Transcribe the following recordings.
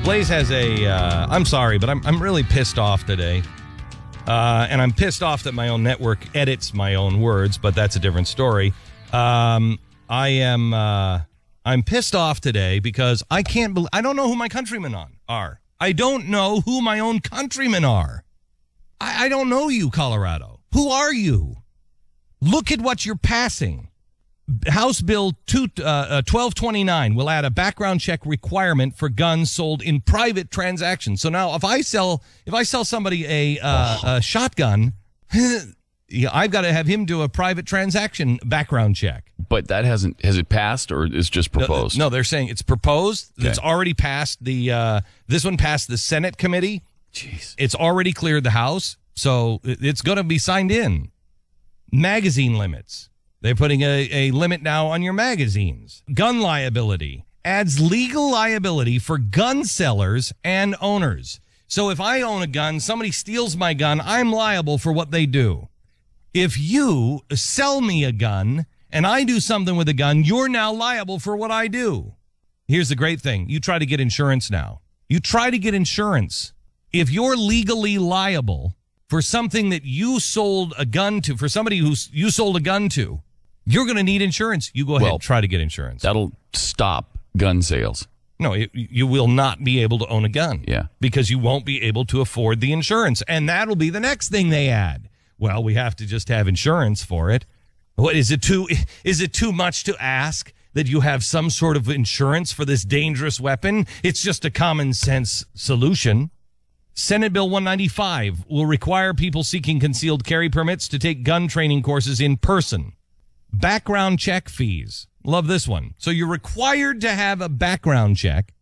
Blaze has a, I'm sorry, but I'm really pissed off today. And I'm pissed off that my own network edits my own words, but that's a different story. I'm pissed off today because I don't know who my countrymen are. I don't know who my own countrymen are. I don't know you, Colorado. Who are you? Look at what you're passing. House Bill 1229 will add a background check requirement for guns sold in private transactions. So now if I sell somebody a shotgun, I've got to have him do a private transaction background check. But that has it passed or is just proposed? No, they're saying it's proposed. Okay. It's already passed this one passed the Senate committee. Jeez. It's already cleared the House, so it's going to be signed in. Magazine limits. They're putting a limit now on your magazines. Gun liability adds legal liability for gun sellers and owners. So if I own a gun, somebody steals my gun, I'm liable for what they do. If you sell me a gun and I do something with a gun, you're now liable for what I do. Here's the great thing. You try to get insurance now. You try to get insurance. If you're legally liable for something that you sold a gun to, for somebody you sold a gun to, you're going to need insurance. You go ahead and try to get insurance. That'll stop gun sales. No, you will not be able to own a gun. Yeah. Because you won't be able to afford the insurance. And that'll be the next thing they add. Well, we have to just have insurance for it. What is it too much to ask that you have some sort of insurance for this dangerous weapon? It's just a common sense solution. Senate Bill 195 will require people seeking concealed carry permits to take gun training courses in person. Background check fees. Love this one. So you're required to have a background check,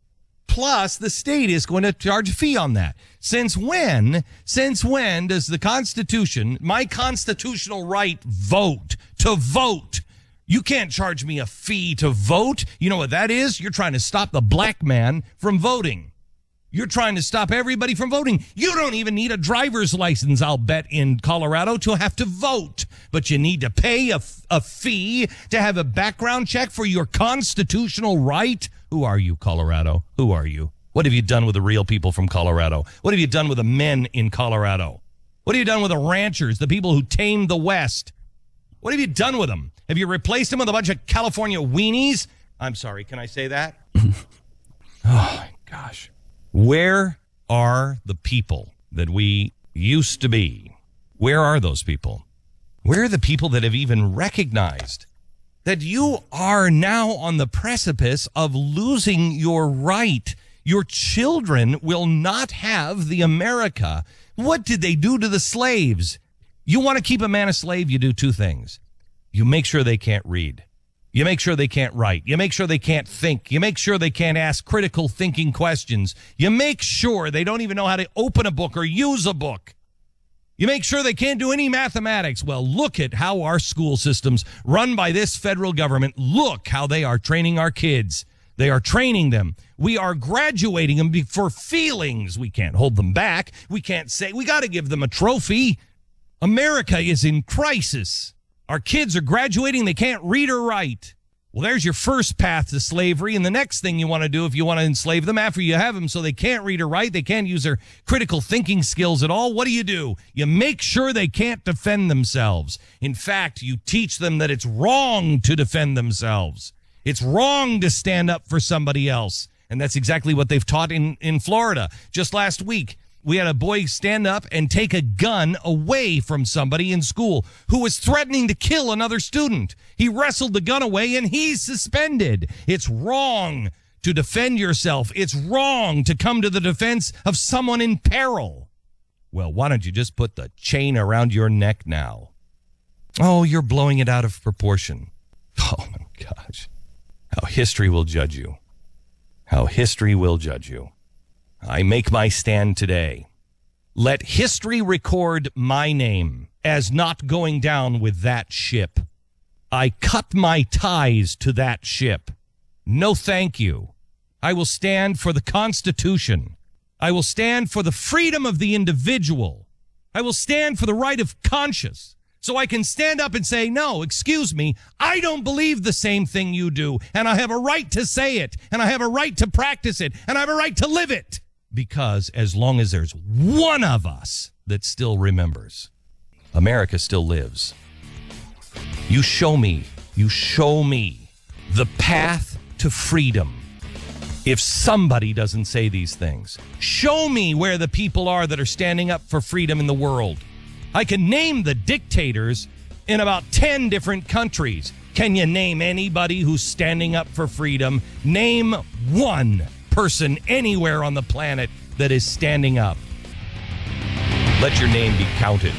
plus the state is going to charge a fee on that. Since when does the Constitution, my constitutional right, to vote? You can't charge me a fee to vote. You know what that is? You're trying to stop the black man from voting. You're trying to stop everybody from voting. You don't even need a driver's license, I'll bet, in Colorado to have to vote. But you need to pay a fee to have a background check for your constitutional right. Who are you, Colorado? Who are you? What have you done with the real people from Colorado? What have you done with the men in Colorado? What have you done with the ranchers, the people who tamed the West? What have you done with them? Have you replaced them with a bunch of California weenies? I'm sorry, can I say that? Oh, my gosh. Where are the people that we used to be? Where are those people? Where are the people that have even recognized that you are now on the precipice of losing your right? Your children will not have the America. What did they do to the slaves? You want to keep a man a slave, you do two things. You make sure they can't read. You make sure they can't write. You make sure they can't think. You make sure they can't ask critical thinking questions. You make sure they don't even know how to open a book or use a book. You make sure they can't do any mathematics. Well, look at how our school systems run by this federal government. Look how they are training our kids. They are training them. We are graduating them for feelings. We can't hold them back. We can't say, we got to give them a trophy. America is in crisis. Our kids are graduating. They can't read or write. Well, there's your first path to slavery. And the next thing you want to do if you want to enslave them after you have them so they can't read or write, they can't use their critical thinking skills at all, what do? You make sure they can't defend themselves. In fact, you teach them that it's wrong to defend themselves. It's wrong to stand up for somebody else. And that's exactly what they've taught in Florida. Just last week, we had a boy stand up and take a gun away from somebody in school who was threatening to kill another student. He wrestled the gun away and he's suspended. It's wrong to defend yourself. It's wrong to come to the defense of someone in peril. Well, why don't you just put the chain around your neck now? Oh, you're blowing it out of proportion. Oh, my gosh. How history will judge you. How history will judge you. I make my stand today. Let history record my name as not going down with that ship. I cut my ties to that ship. No, thank you. I will stand for the Constitution. I will stand for the freedom of the individual. I will stand for the right of conscience. So I can stand up and say, no, excuse me, I don't believe the same thing you do, and I have a right to say it, and I have a right to practice it, and I have a right to live it. Because as long as there's one of us that still remembers, America still lives. You show me the path to freedom. If somebody doesn't say these things, show me where the people are that are standing up for freedom in the world. I can name the dictators in about 10 different countries. Can you name anybody who's standing up for freedom? Name one person anywhere on the planet that is standing up. Let your name be counted.